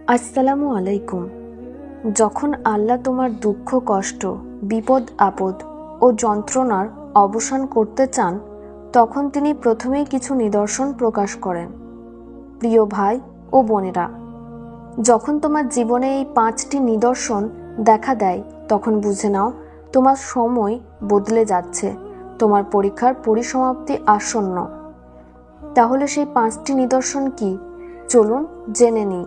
আসসালামু আলাইকুম। যখন আল্লাহ তোমার দুঃখ, কষ্ট, বিপদ আপদ ও যন্ত্রণার অবসান করতে চান, তখন তিনি প্রথমেই কিছু নিদর্শন প্রকাশ করেন। প্রিয় ভাই ও বোনেরা, যখন তোমার জীবনে এই 5টি নিদর্শন দেখা দেয়, তখন বুঝে নাও তোমার সময় বদলে যাচ্ছে, তোমার পরীক্ষার পরিসমাপ্তি আসন্ন। তাহলে সেই 5টি নিদর্শন কি? চলুন জেনে নিই।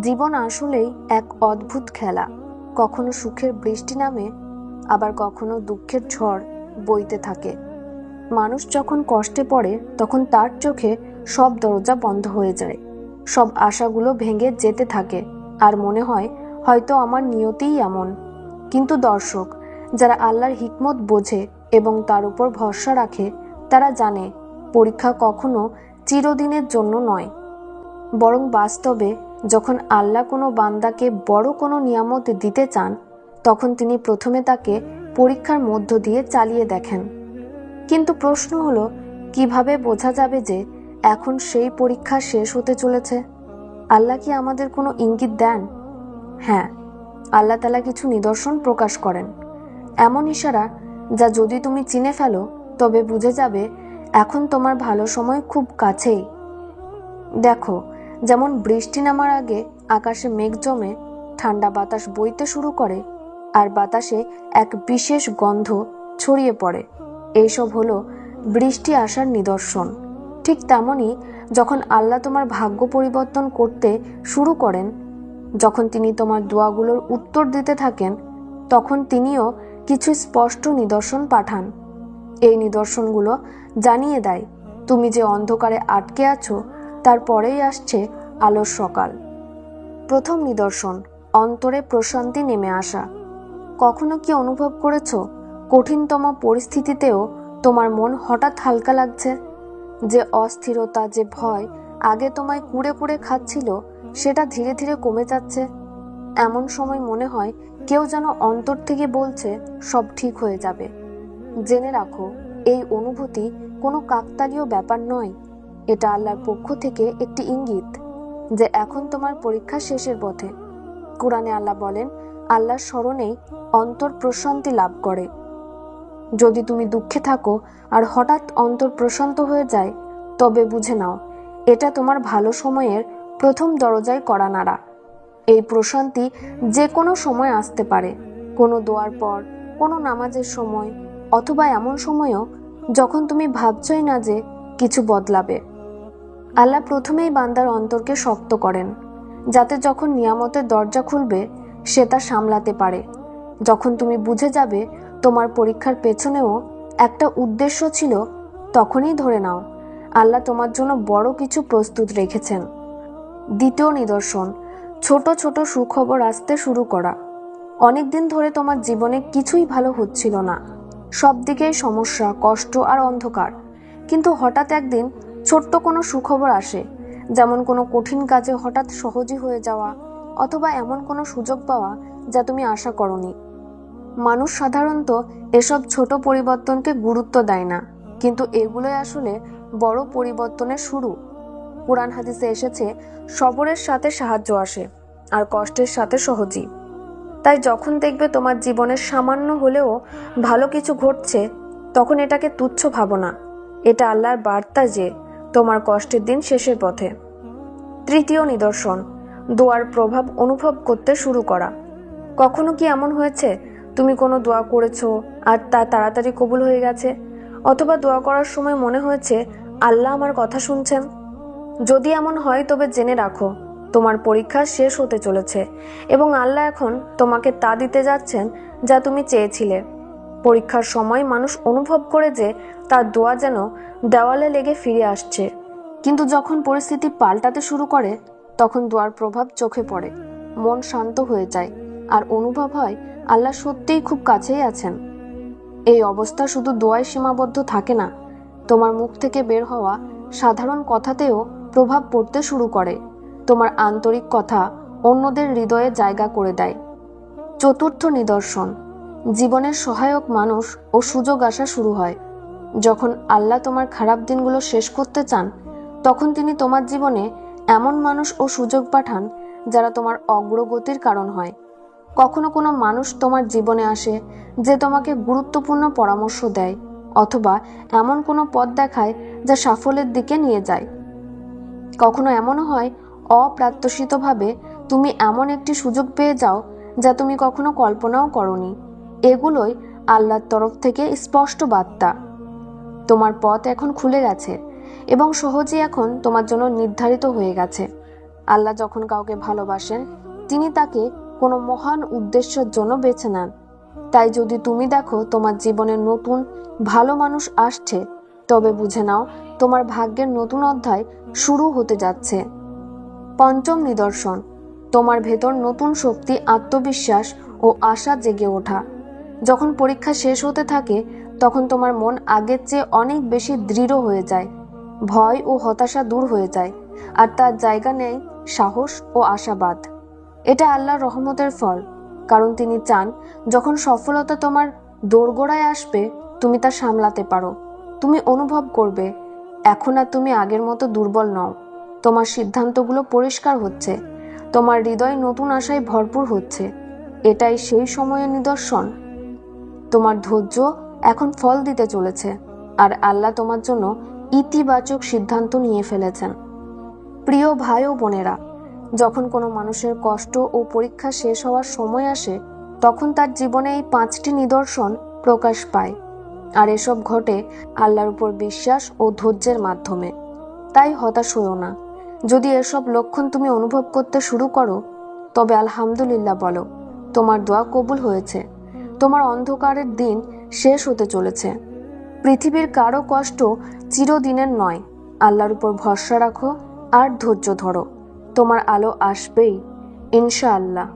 জীবন আসলেই এক অদ্ভুত খেলা। কখনো সুখের বৃষ্টি নামে, আবার কখনো দুঃখের ঝড় বইতে থাকে। মানুষ যখন কষ্টে পড়ে, তখন তার চোখে সব দরজা বন্ধ হয়ে যায়, সব আশাগুলো ভেঙে যেতে থাকে, আর মনে হয় হয়তো আমার নিয়তিই এমন। কিন্তু দর্শক, যারা আল্লাহর হিকমত বোঝে এবং তার উপর ভরসা রাখে, তারা জানে পরীক্ষা কখনো চিরদিনের জন্য নয়, বরং বাস্তবে যখন আল্লাহ কোনো বান্দাকে বড় কোনো নিয়ামত দিতে চান, তখন তিনি প্রথমে তাকে পরীক্ষার মধ্য দিয়ে চালিয়ে দেখেন। কিন্তু প্রশ্ন হলো, কিভাবে বোঝা যাবে যে এখন সেই পরীক্ষা শেষ হতে চলেছে? আল্লাহ কি আমাদের কোনো ইঙ্গিত দেন? হ্যাঁ, আল্লাহ তাআলা কিছু নিদর্শন প্রকাশ করেন, এমন ইশারা যা যদি তুমি চিনে ফেলো, তবে বুঝে যাবে এখন তোমার ভালো সময় খুব কাছেই। দেখো, যেমন বৃষ্টি নামার আগে আকাশে মেঘ জমে, ঠান্ডা বাতাস বইতে শুরু করে, আর বাতাসে এক বিশেষ গন্ধ ছড়িয়ে পড়ে। এইসব হলো বৃষ্টি আসার নিদর্শন। ঠিক তেমনই যখন আল্লাহ তোমার ভাগ্য পরিবর্তন করতে শুরু করেন, যখন তিনি তোমার দোয়াগুলোর উত্তর দিতে থাকেন, তখন তিনিও কিছু স্পষ্ট নিদর্শন পাঠান। এই নিদর্শনগুলো জানিয়ে দেয় তুমি যে অন্ধকারে আটকে আছো, তারপরেই আসছে আলোর সকাল। প্রথম নিদর্শন, অন্তরে প্রশান্তি নেমে আসা। কখনো কি অনুভব করেছো কঠিনতম পরিস্থিতিতেও তোমার মন হঠাৎ হালকা লাগছে? যে অস্থিরতা, যে ভয় আগে তোমায় কুড়ে কুড়ে খাচ্ছিল, সেটা ধীরে ধীরে কমে যাচ্ছে। এমন সময় মনে হয় কেউ যেন অন্তর থেকে বলছে সব ঠিক হয়ে যাবে। জেনে রাখো, এই অনুভূতি কোনো কাকতালীয় ব্যাপার নয়, এটা আল্লাহর পক্ষ থেকে একটি ইঙ্গিত যে এখন তোমার পরীক্ষা শেষের পথে। কোরআনে আল্লাহ বলেন, আল্লাহর স্মরণেই অন্তর প্রশান্তি লাভ করে। যদি তুমি দুঃখে থাকো আর হঠাৎ অন্তর প্রশান্ত হয়ে যায়, তবে বুঝে নাও এটা তোমার ভালো সময়ের প্রথম দরজায় কড়া নাড়া। এই প্রশান্তি যে কোনো সময় আসতে পারে, কোনো দোয়ার পর, কোনো নামাজের সময়, অথবা এমন সময়ও যখন তুমি ভাবছই না যে কিছু বদলাবে। আল্লাহ প্রথমেই বান্দার অন্তরকে শক্ত করেন, যাতে যখন নিয়ামতের দরজা খুলবে সে তা সামলাতে পারে। যখন তুমি বুঝে যাবে তোমার পরীক্ষার পেছনেও একটা উদ্দেশ্য ছিল, তখনই ধরে নাও আল্লাহ তোমার জন্য বড় কিছু প্রস্তুত রেখেছেন। দ্বিতীয় নিদর্শন, ছোট ছোট সুখবর আসতে শুরু করা। অনেকদিন ধরে তোমার জীবনে কিছুই ভালো হচ্ছিল না, সব দিকেই সমস্যা, কষ্ট আর অন্ধকার। কিন্তু হঠাৎ একদিন ছোট্ট কোনো সুখবর আসে, যেমন কোনো কঠিন কাজে হঠাৎ সহজই হয়ে যাওয়া, অথবা এমন কোনো সুযোগ পাওয়া যা তুমি আশা করনি। মানুষ সাধারণত এসব ছোট পরিবর্তনকে গুরুত্ব দেয় না, কিন্তু এগুলোই আসলে বড় পরিবর্তনের শুরু। কোরআন হাদিসে এসেছে, সবরের সাথে সাহায্য আসে আর কষ্টের সাথে সহজই। তাই যখন দেখবে তোমার জীবনের সামান্য হলেও ভালো কিছু ঘটছে, তখন এটাকে তুচ্ছ ভাবো না। এটা আল্লাহর বার্তা যে তোমার কষ্টের দিন শেষের পথে। তৃতীয় নিদর্শন, দোয়ার প্রভাব অনুভব করতে শুরু করা। কখনো কি এমন হয়েছে তুমি কোনো দোয়া করেছো আর তা তাড়াতাড়ি কবুল হয়ে গেছে, অথবা দোয়া করার সময় মনে হয়েছে আল্লাহ আমার কথা শুনছেন? যদি এমন হয়, তবে জেনে রাখো তোমার পরীক্ষা শেষ হতে চলেছে এবং আল্লাহ এখন তোমাকে তা দিতে যাচ্ছেন যা তুমি চেয়েছিলে। পরীক্ষার সময় মানুষ অনুভব করে যে তার দোয়া যেন দেওয়ালে লেগে ফিরে আসছে, কিন্তু যখন পরিস্থিতি পাল্টাতে শুরু করে, তখন দোয়ার প্রভাব চোখে পড়ে, মন শান্ত হয়ে যায়, আর অনুভব হয় আল্লাহ সত্যিই খুব কাছেই আছেন। এই অবস্থা শুধু দোয়ায় সীমাবদ্ধ থাকে না, তোমার মুখ থেকে বের হওয়া সাধারণ কথাতেও প্রভাব পড়তে শুরু করে। তোমার আন্তরিক কথা অন্যদের হৃদয়ে জায়গা করে দেয়। চতুর্থ নিদর্শন, জীবনের সহায়ক মানুষ ও সুযোগ আসা শুরু হয়। যখন আল্লাহ তোমার খারাপ দিনগুলো শেষ করতে চান, তখন তিনি তোমার জীবনে এমন মানুষ ও সুযোগ পাঠান যারা তোমার অগ্রগতির কারণ হয়। কখনো কোনো মানুষ তোমার জীবনে আসে যে তোমাকে গুরুত্বপূর্ণ পরামর্শ দেয় অথবা এমন কোনো পথ দেখায় যা সাফল্যের দিকে নিয়ে যায়। কখনো এমনও হয় অপ্রত্যাশিতভাবে তুমি এমন একটি সুযোগ পেয়ে যাও যা তুমি কখনো কল্পনাও করনি। এগুলোই আল্লাহর তরফ থেকে স্পষ্ট বার্তা। তোমার পথ এখন খুলে গেছে এবং সহজেই এখন তোমার জন্য নির্ধারিত হয়ে গেছে। আল্লাহ যখন কাউকে ভালোবাসেন তিনি তাকে কোনো মহান উদ্দেশ্যের জন্য বেছে নেন। তাই যদি তুমি দেখো তোমার জীবনে নতুন ভালো মানুষ আসছে, তবে বুঝে নাও তোমার ভাগ্যের নতুন অধ্যায় শুরু হতে যাচ্ছে। পঞ্চম নিদর্শন, তোমার ভেতর নতুন শক্তি, আত্মবিশ্বাস ও আশা জেগে ওঠা। যখন পরীক্ষা শেষ হতে থাকে তখন তোমার মন আগের চেয়ে অনেক বেশি দৃঢ় হয়ে যায়। ভয় ও হতাশা দূর হয়ে যায় আর তার জায়গা নেয় সাহস ও আশাবাদ। এটা আল্লাহর রহমতের ফল, কারণ তিনি চান যখন সফলতা তোমার দোরগোড়ায় আসবে তুমি তা সামলাতে পারো। তুমি অনুভব করবে এখন আর তুমি আগের মতো দুর্বল নও। তোমার সিদ্ধান্তগুলো পরিষ্কার হচ্ছে, তোমার হৃদয় নতুন আশায় ভরপুর হচ্ছে। এটাই সেই সময়ের নিদর্শন। তোমার ধৈর্য এখন ফল দিতে চলেছে আর আল্লাহ তোমার জন্য ইতিবাচক সিদ্ধান্ত নিয়ে ফেলেছেন। প্রিয় ভাই ও বোনেরা, যখন কোনো মানুষের কষ্ট ও পরীক্ষা শেষ হওয়ার সময় আসে তখন তার জীবনে এই 5টি নিদর্শন প্রকাশ পায়। আর এসব ঘটে আল্লাহর উপর বিশ্বাস ও ধৈর্যের মাধ্যমে। তাই হতাশ হও না। যদি এসব লক্ষণ তুমি অনুভব করতে শুরু করো তবে আলহামদুলিল্লাহ বলো, তোমার দোয়া কবুল হয়েছে। তোমার অন্ধকারের দিন শেষ হতে চলেছে। পৃথিবীর কারো কষ্ট চিরদিনের নয়। আল্লাহর উপর ভরসা রাখো আর ধৈর্য ধরো। তোমার আলো আসবেই ইনশাআল্লাহ।